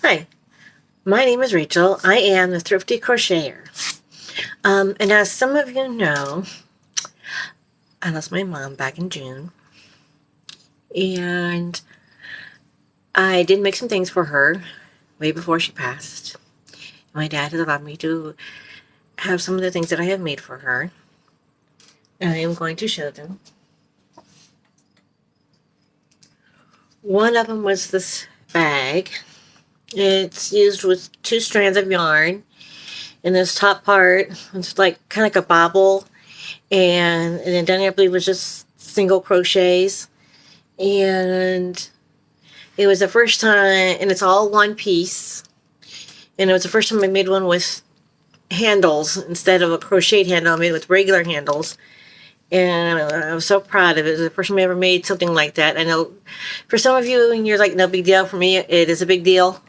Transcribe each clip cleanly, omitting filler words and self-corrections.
Hi, my name is Rachel. I am the Thrifty Crocheter. And as some of you know, I lost my mom back in June. And I did make some things for her way before she passed. My dad has allowed me to have some of the things that I have made for her. And I am going to show them. One of them was this bag. It's used with 2 strands of yarn. And this top part, it's like kind of like a bobble. And then down here, I believe, was just single crochets. And it was the first time, and it's all one piece. And it was the first time I made one with handles instead of a crocheted handle. I made it with regular handles. And I was so proud of it. It was the first time I ever made something like that. I know for some of you, and you're like, no big deal. For me, it is a big deal.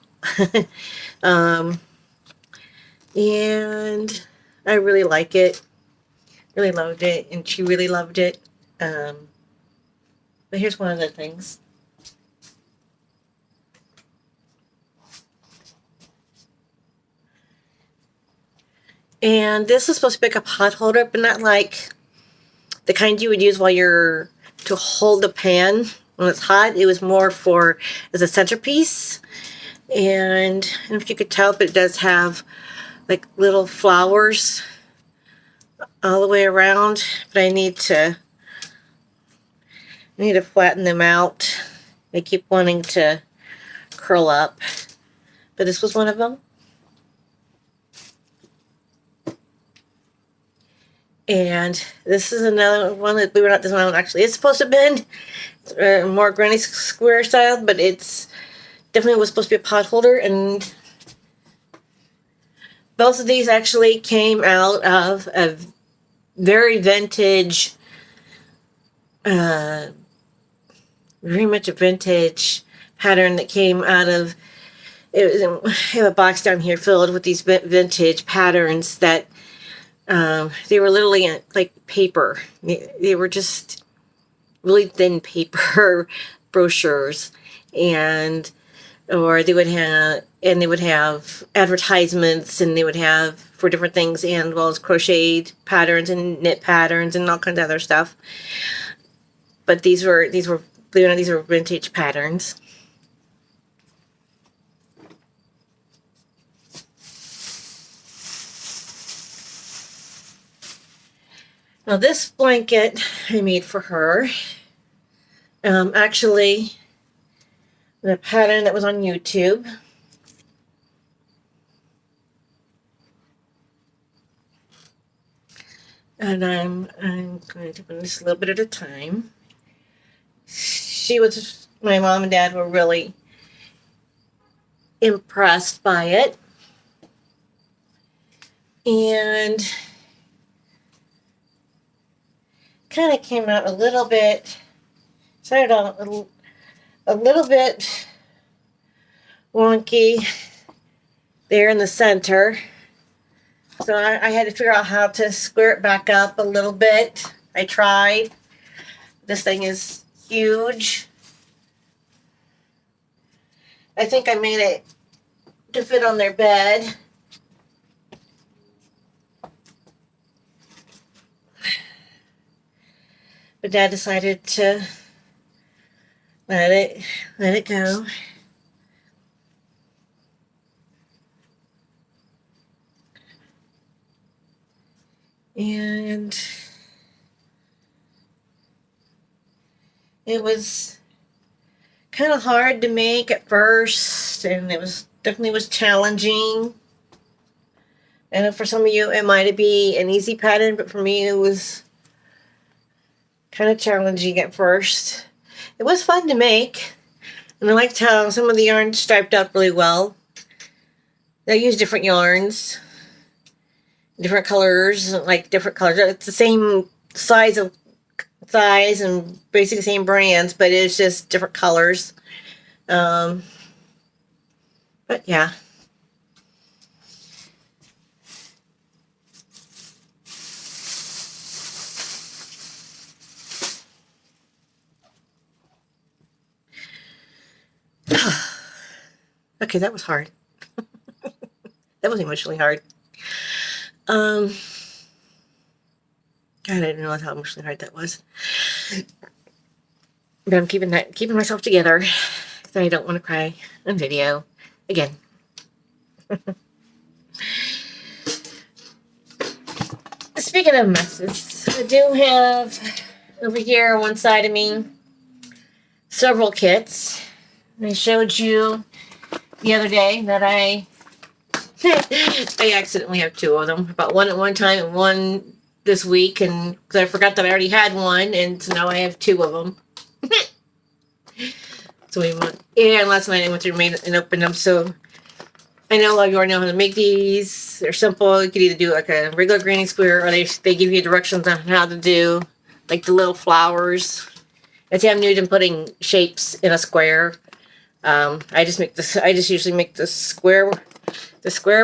And I really like it. Really loved it. And she really loved it. But here's one of the things. And this is supposed to be like a pot holder, but not like the kind you would use while you're to hold the pan when it's hot. It was more for as a centerpiece. And I don't know if you could tell, but it does have like little flowers all the way around. But I need to flatten them out. They keep wanting to curl up. But this was one of them. And this is another one that, believe it or not, this one actually is supposed to have been more granny square style, but it's definitely was supposed to be a pot holder. And both of these actually came out of a very vintage, very much a vintage pattern that came out of, I have a box down here filled with these vintage patterns that they were literally like paper. They were just really thin paper brochures, or they would have advertisements, and they would have for different things, and well as crocheted patterns and knit patterns and all kinds of other stuff. But these were believe it or not, these were vintage patterns. Now this blanket I made for her. Actually, the pattern that was on YouTube. And I'm going to put this a little bit at a time. My mom and dad were really impressed by it. And kind of came out a little bit, started out a little bit wonky there in the center. So I had to figure out how to square it back up a little bit. I tried. This thing is huge. I think I made it to fit on their bed. But Dad decided to let it go. And it was kind of hard to make at first, and it was definitely was challenging. And for some of you, it might be an easy pattern, but for me, it was kind of challenging at first. It was fun to make, and I liked how some of the yarn striped up really well. I used different yarns, different colors, like different colors. It's the same size and basically the same brands, but it's just different colors. But yeah. Okay, that was hard. That was emotionally hard. God, I didn't realize how emotionally hard that was. But I'm keeping myself together because I don't want to cry on video again. Speaking of messes, I do have over here on one side of me several kits. I showed you the other day that I accidentally have two of them. I bought one at one time and one this week, and because I forgot that I already had one, and so now I have two of them. So and last night I went through and opened them. So I know a lot of you already know how to make these. They're simple. You could either do like a regular granny square, or they give you directions on how to do like the little flowers. I see I'm new to putting shapes in a square. I just usually make the square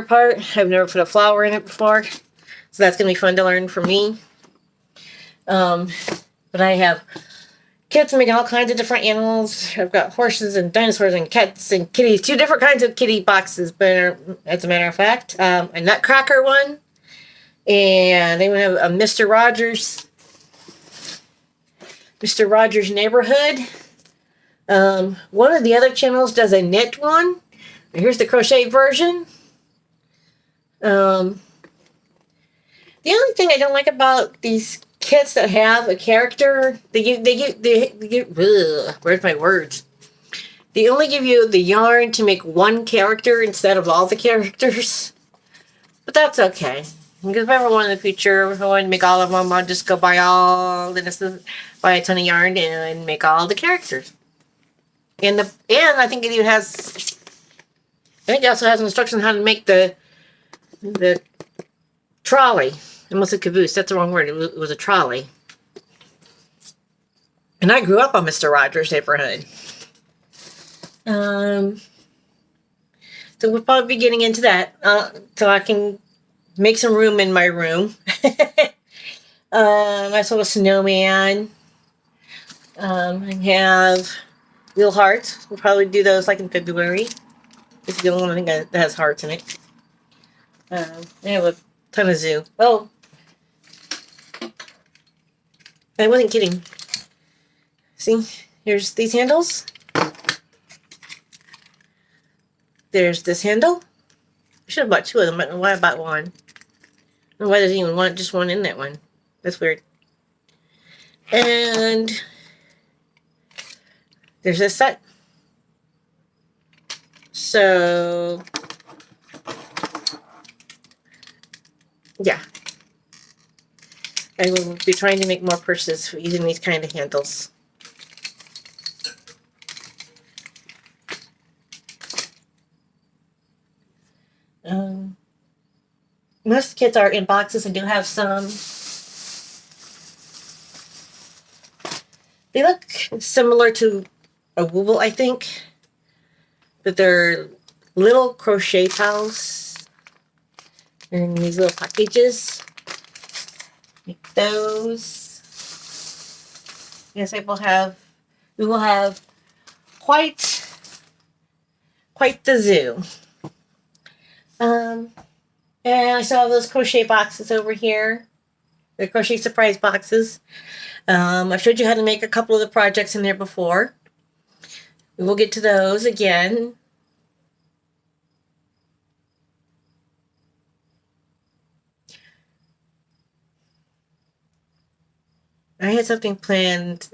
part. I've never put a flower in it before, so that's gonna be fun to learn for me. But I have kits making all kinds of different animals. I've got horses and dinosaurs and cats and kitties. 2 different kinds of kitty boxes, but as a matter of fact, a Nutcracker one, and they would have a Mr. Rogers Neighborhood. One of the other channels does a knit one. Here's the crochet version. The only thing I don't like about these kits that have a character, where's my words? They only give you the yarn to make one character instead of all the characters. But that's okay. Because if I ever want in the future, if I want to make all of them, I'll just go buy a ton of yarn and make all the characters. And I think it even has, I think it also has instructions on how to make the trolley. Almost a caboose. That's the wrong word. It was a trolley. And I grew up on Mr. Rogers' Neighborhood. So we'll probably be getting into that. So I can make some room in my room. I saw a snowman. I have little hearts. We'll probably do those like in February. It's the only one that has hearts in it. I have a ton of zoo. Oh, I wasn't kidding. See, here's these handles. There's this handle. I should have bought 2 of them. I don't know why I bought one. I don't know why there's even just one in that one. That's weird. And there's this set. So, yeah. I will be trying to make more purses using these kind of handles. Most kits are in boxes. I do have some. They look similar to a Wooble, I think. But they're little crochet pals in these little packages. Make those. Yes, we will have quite the zoo. And I still have those crochet boxes over here. The crochet surprise boxes. I showed you how to make a couple of the projects in there before. We will get to those again. I had something planned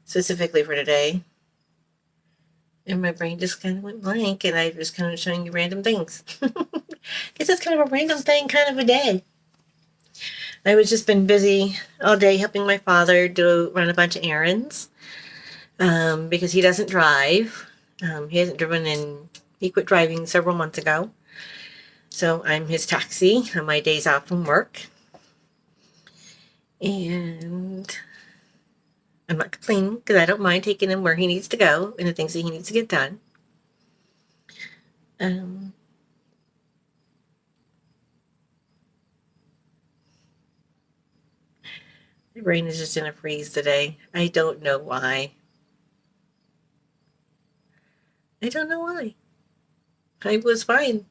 specifically for today. And my brain just kind of went blank, and I was kind of showing you random things. Guess it's kind of a random thing kind of a day. I was just been busy all day helping my father run a bunch of errands. Because he doesn't drive. He hasn't driven he quit driving several months ago. So I'm his taxi on my days off from work. And I'm not complaining because I don't mind taking him where he needs to go and the things that he needs to get done. My brain is just in a freeze today. I don't know why. I don't know why. I was fine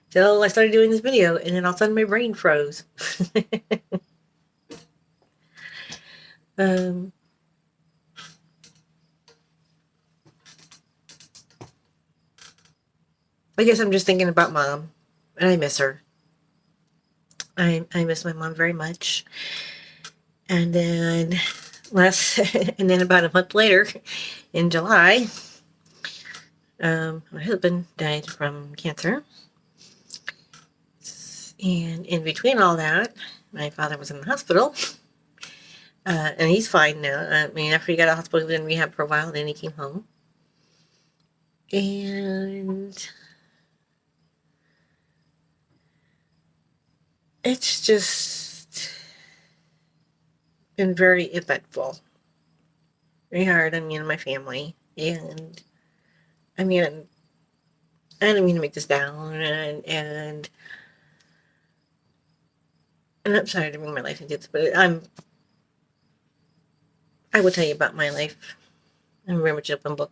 till I started doing this video, and then all of a sudden my brain froze. um, I guess I'm just thinking about Mom, and I miss her. I miss my mom very much. And then and then about a month later, in July, my husband died from cancer. And in between all that, my father was in the hospital. And he's fine now. I mean, after he got out of hospital, he was in rehab for a while, then he came home. And it's just been very eventful. Very hard on me and my family. And I mean, I didn't mean to make this down, and I'm sorry to bring my life into this, but I will tell you about my life. I'm very much open book.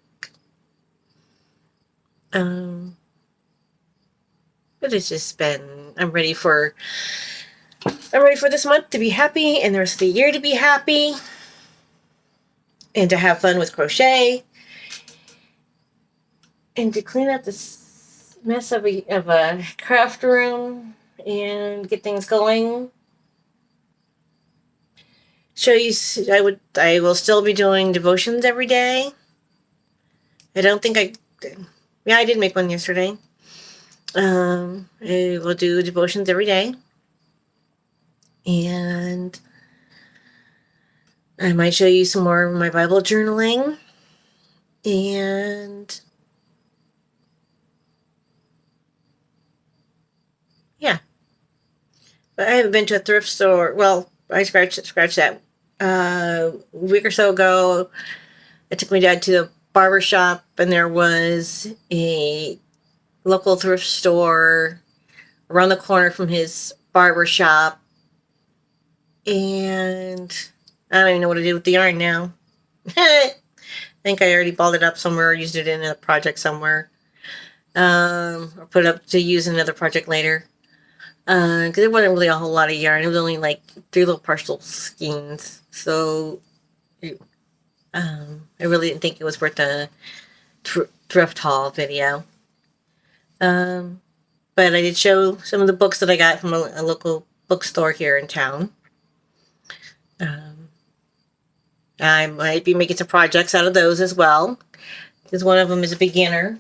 But it's just been, I'm ready for this month to be happy, and the rest of the year to be happy, and to have fun with crochet, and to clean up this mess of a craft room and get things going. Show you, I will still be doing devotions every day. I don't think I did make one yesterday. I will do devotions every day. And I might show you some more of my Bible journaling. And yeah. But I haven't been to a thrift store. Well, I scratched that. A week or so ago, I took my dad to the barber shop, and there was a local thrift store around the corner from his barber shop. And I don't even know what to do with the yarn now. I think I already balled it up somewhere or used it in a project somewhere. Or put it up to use in another project later. Because it wasn't really a whole lot of yarn. It was only like 3 little partial skeins. So I really didn't think it was worth a thrift haul video. But I did show some of the books that I got from a local bookstore here in town. I might be making some projects out of those as well, because one of them is a beginner.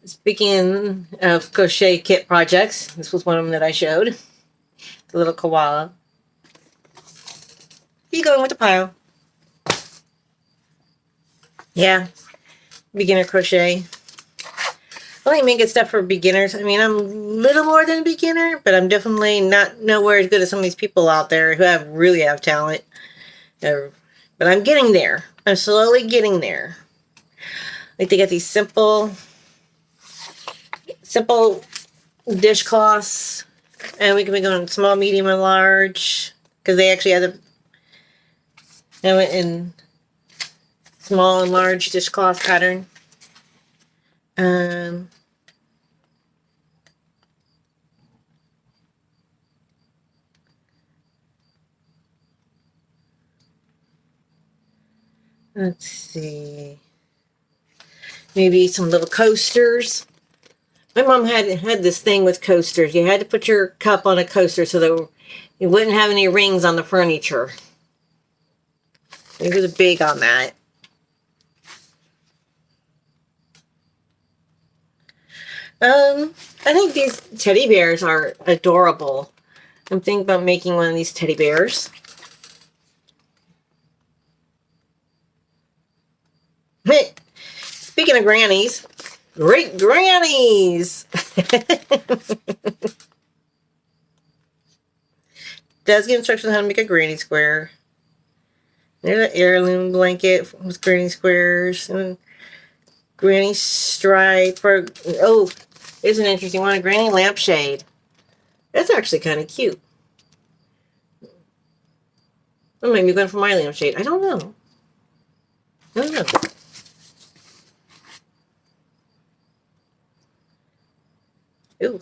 Speaking of crochet kit projects, this was one of them that I showed. The little koala. You going with the pile. Yeah, beginner crochet. I like making stuff for beginners. I mean, I'm a little more than a beginner, but I'm definitely nowhere as good as some of these people out there who really have talent. But I'm getting there. I'm slowly getting there. Like, they get these simple dishcloths, and we can make them small, medium, and large, because they actually have in small and large dishcloth pattern. Let's see. Maybe some little coasters. My mom had this thing with coasters. You had to put your cup on a coaster so that you wouldn't have any rings on the furniture. They were big on that. I think these teddy bears are adorable. I'm thinking about making one of these teddy bears. Hey, speaking of grannies, great grannies! Does give instructions on how to make a granny square. There's an heirloom blanket with granny squares and granny stripe for. Oh, here's an interesting one: a granny lampshade. That's actually kind of cute. Or maybe going for my lampshade. I don't know. I don't know. Ooh.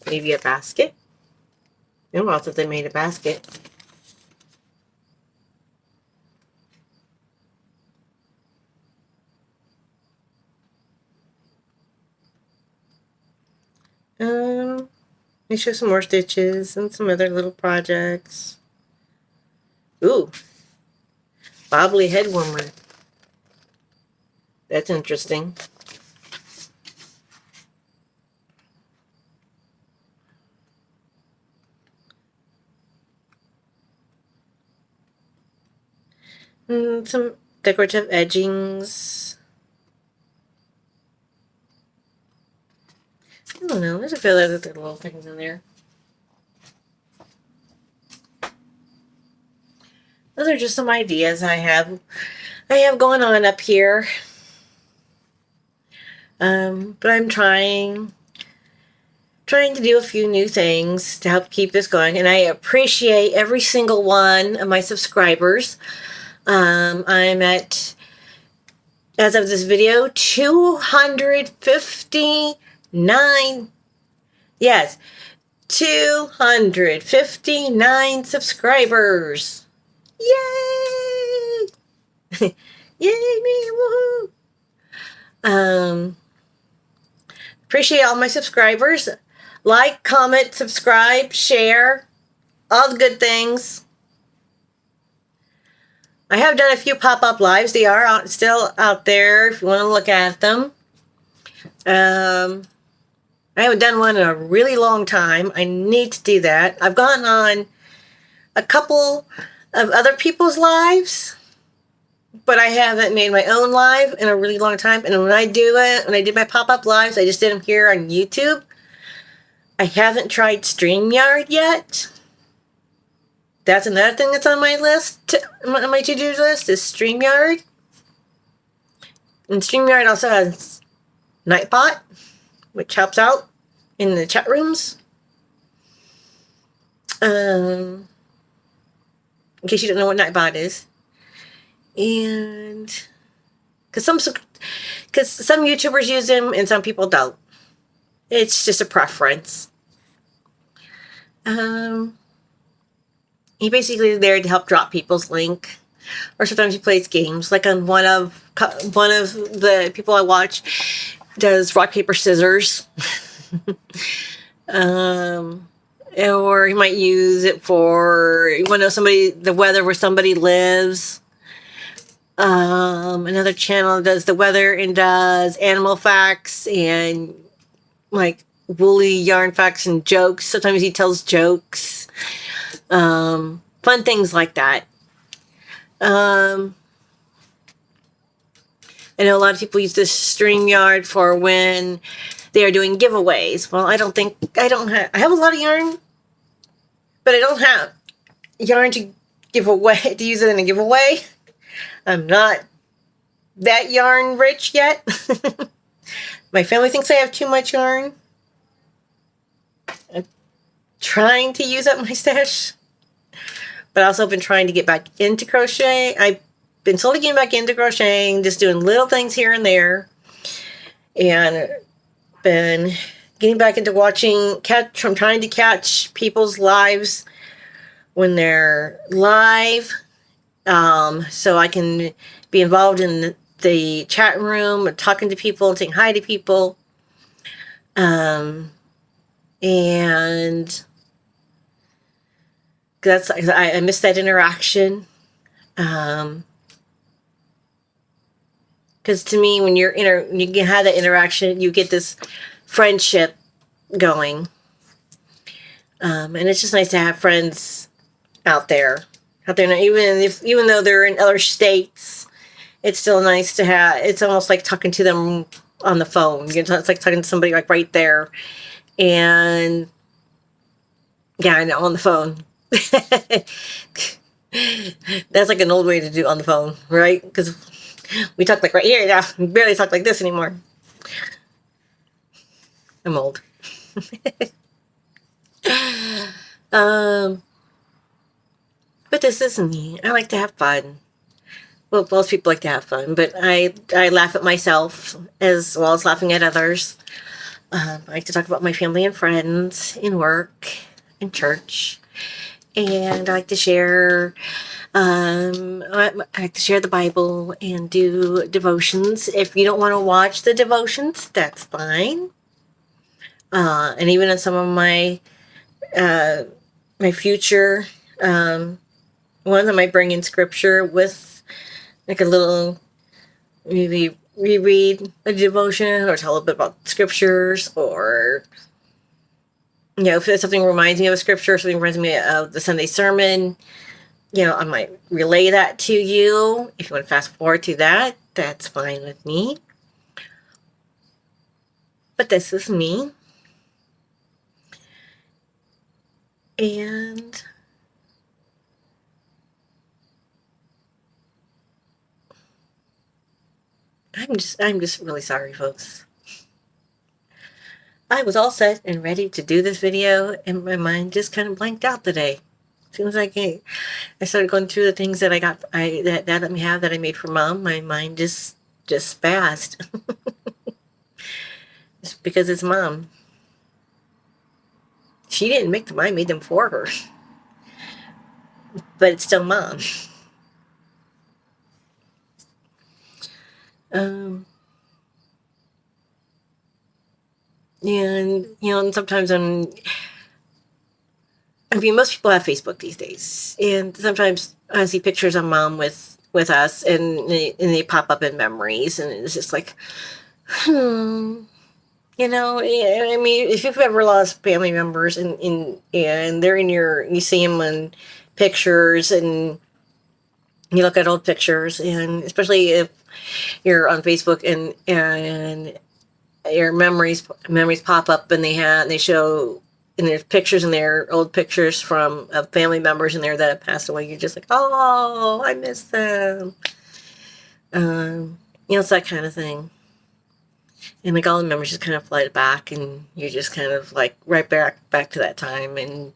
Maybe a basket. Who else if they made a basket? Let me show some more stitches and some other little projects. Ooh. Bobbly head warmer. That's interesting. And some decorative edgings. I don't know. There's a few other little things in there. Those are just some ideas I have going on up here. But I'm trying to do a few new things to help keep this going, and I appreciate every single one of my subscribers. I'm at, as of this video, 259. Yes, 259 subscribers. Yay! Yay me! Woohoo! Appreciate all my subscribers. Like, comment, subscribe, share, all the good things. I have done a few pop-up lives. They are still out there if you want to look at them. I haven't done one in a really long time. I need to do that. I've gone on a couple of other people's lives, but I haven't made my own live in a really long time. And when I do it, when I did my pop-up lives, I just did them here on YouTube. I haven't tried StreamYard yet. That's another thing that's on my list, on my to-do list, is StreamYard. And StreamYard also has Nightbot, which helps out in the chat rooms. In case you don't know what Nightbot is. And because some YouTubers use them and some people don't. It's just a preference. He basically is there to help drop people's link, or sometimes he plays games. Like on one of the people I watch does rock paper scissors, or he might use it for, you want to know the weather where somebody lives. Another channel does the weather and does animal facts and like woolly yarn facts and jokes. Sometimes he tells jokes. Fun things like that. I know a lot of people use this StreamYard for when they are doing giveaways. Well, I have a lot of yarn, but I don't have yarn to give away, to use it in a giveaway. I'm not that yarn rich yet. My family thinks I have too much yarn. I'm trying to use up my stash. But I also have been trying to get back into crochet. I've been slowly getting back into crocheting, just doing little things here and there. And been getting back into I'm trying to catch people's lives when they're live. So I can be involved in the chat room, talking to people, saying hi to people. And I miss that interaction. Because to me, when you can have that interaction, you get this friendship going. And it's just nice to have friends out there. Even though they're in other states, it's still nice to have. It's almost like talking to them on the phone. It's like talking to somebody like right there. And yeah, I know, on the phone. That's like an old way to do on the phone, right? Because we talk like right here now. We barely talk like this anymore. I'm old. um, but this is me. I like to have fun. Well, most people like to have fun, but I laugh at myself as well as laughing at others. I like to talk about my family and friends in work, in church, and I like to share. I like to share the Bible and do devotions. If you don't want to watch the devotions, that's fine. And even in some of my my future ones, I might bring in scripture with like a little, maybe reread a devotion or tell a bit about scriptures, or if something reminds me of a scripture, something reminds me of the Sunday sermon, I might relay that to you. If you want to fast forward to that, that's fine with me. But this is me. And I'm just really sorry, folks. I was all set and ready to do this video, and my mind just kind of blanked out today. As soon as I started going through the things that that let me have that I made for Mom, my mind just spazzed. It's because it's Mom. She didn't make them, I made them for her. But it's still Mom. And and sometimes most people have Facebook these days, and sometimes I see pictures of Mom with us, and they pop up in memories, and it's just like, I mean, if you've ever lost family members and they're you see them in pictures, and you look at old pictures, and especially if you're on Facebook and your memories pop up, and they show, and there's pictures in there, old pictures from family members in there that have passed away. You're just like, oh, I miss them. It's that kind of thing. And like all the memories just kind of flood back, and you're just kind of like right back to that time. And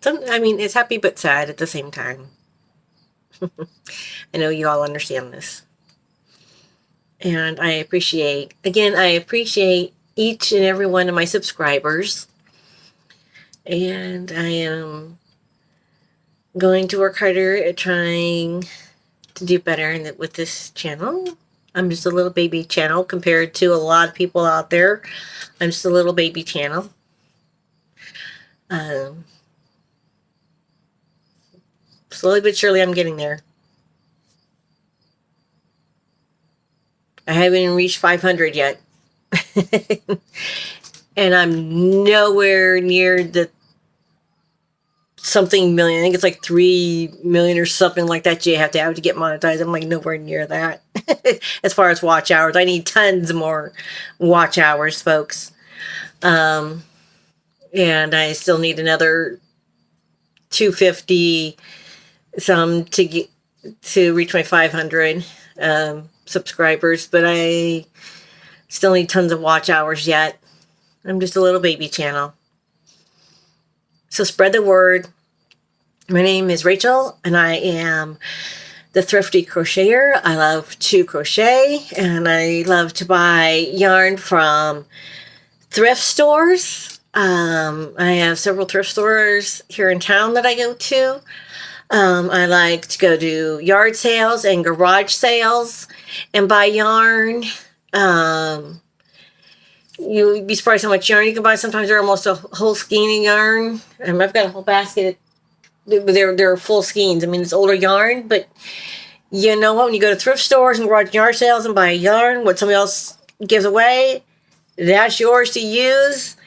it's happy but sad at the same time. I know you all understand this. And I appreciate each and every one of my subscribers. And I am going to work harder at trying to do better with this channel. I'm just a little baby channel compared to a lot of people out there. I'm just a little baby channel. Slowly but surely I'm getting there. I haven't even reached 500 yet. And I'm nowhere near the something million. I think it's like 3 million or something like that you have to get monetized. I'm like nowhere near that. As far as watch hours, I need tons more watch hours, folks. And I still need another 250 some to reach my 500 subscribers, but I still need tons of watch hours yet. I'm just a little baby channel. So spread the word. My name is Rachel, and I am the Thrifty Crocheter. I love to crochet, and I love to buy yarn from thrift stores. I have several thrift stores here in town that I go to. I like to go to yard sales and garage sales and buy yarn. You'd be surprised how much yarn you can buy. Sometimes they're almost a whole skein of yarn. I've got a whole basket. They're full skeins. I mean, it's older yarn, but you know what? When you go to thrift stores and garage yard sales and buy yarn, what somebody else gives away, that's yours to use,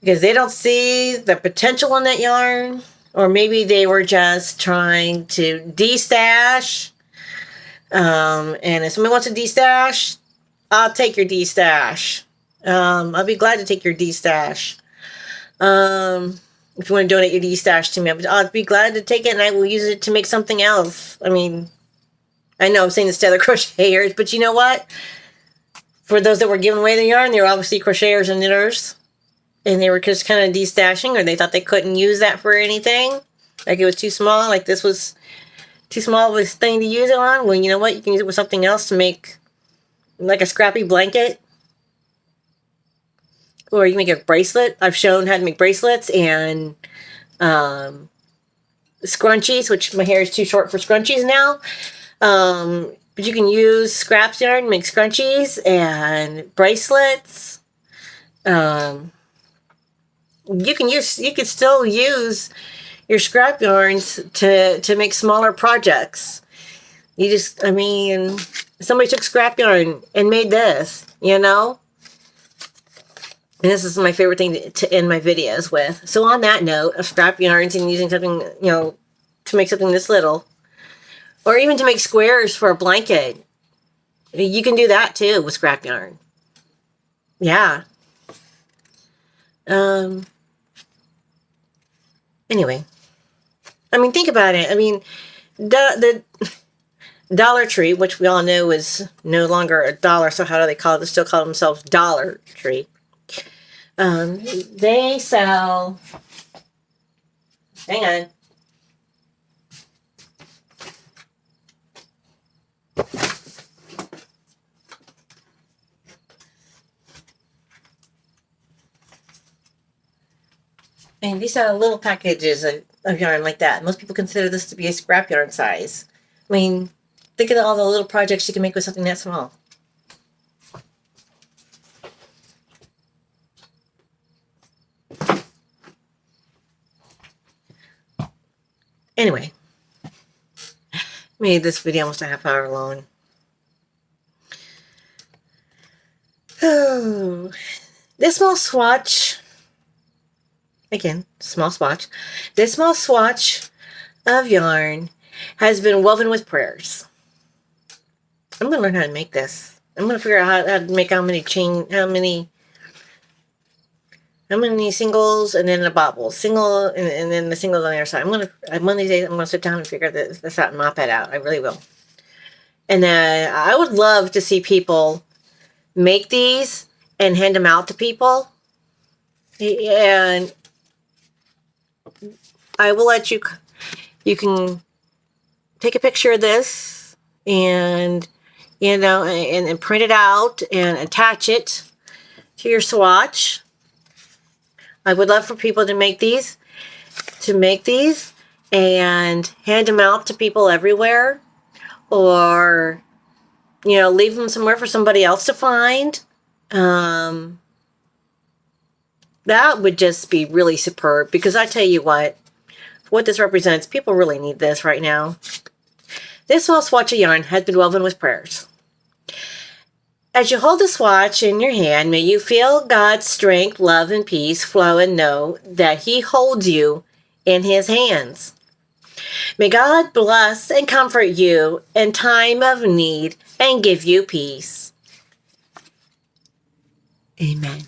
because they don't see the potential in that yarn. Or maybe they were just trying to de-stash. And if somebody wants to de-stash, I'll take your de-stash. I'll be glad to take your de-stash. If you want to donate your de-stash to me, I'll be glad to take it, and I will use it to make something else. I mean, I know I'm saying this to other crocheters, but you know what? for those that were giving away the yarn, they were obviously crocheters and knitters. And they were just kind of destashing, or they thought they couldn't use that for anything. Like it was too small, like this was too small of a thing to use it on. Well, you know what? You can use it with something else to make like a scrappy blanket. Or you can make a bracelet. I've shown how to make bracelets and scrunchies, which my hair is too short for scrunchies now. But you can use scraps yarn, make scrunchies and bracelets. You could still use your scrap yarns to make smaller projects. You just, I mean, somebody took scrap yarn and made this, you know? And this is my favorite thing to end my videos with. So on that note of scrap yarns and using something, you know, to make something this little, or even to make squares for a blanket, you can do that too with scrap yarn. Yeah. Anyway, I mean, think about it. I mean, the Dollar Tree, which we all know is no longer a dollar, so how do they call it? They still call themselves Dollar Tree. They sell, hang on. And these are little packages of yarn like that. Most people consider this to be a scrap yarn size. I mean, think of all the little projects you can make with something that small. Anyway, made this video almost a half hour long. Oh, this small swatch. Again, small swatch. This small swatch of yarn has been woven with prayers. I'm going to learn how to make this. I'm going to figure out how to make how many singles and then a bobble. Single and then the singles on the other side. One of these days I'm going to sit down and figure this out and mop it out. I really will. And then I would love to see people make these and hand them out to people. And I will let you can take a picture of this and, you know, and print it out and attach it to your swatch. I would love for people to make these and hand them out to people everywhere, or, you know, leave them somewhere for somebody else to find. That would just be really superb, because I tell you what this represents, people really need this right now. This small swatch of yarn has been woven with prayers. As you hold the swatch in your hand, may you feel God's strength, love, and peace flow, and know that He holds you in His hands. May God bless and comfort you in time of need and give you peace. Amen.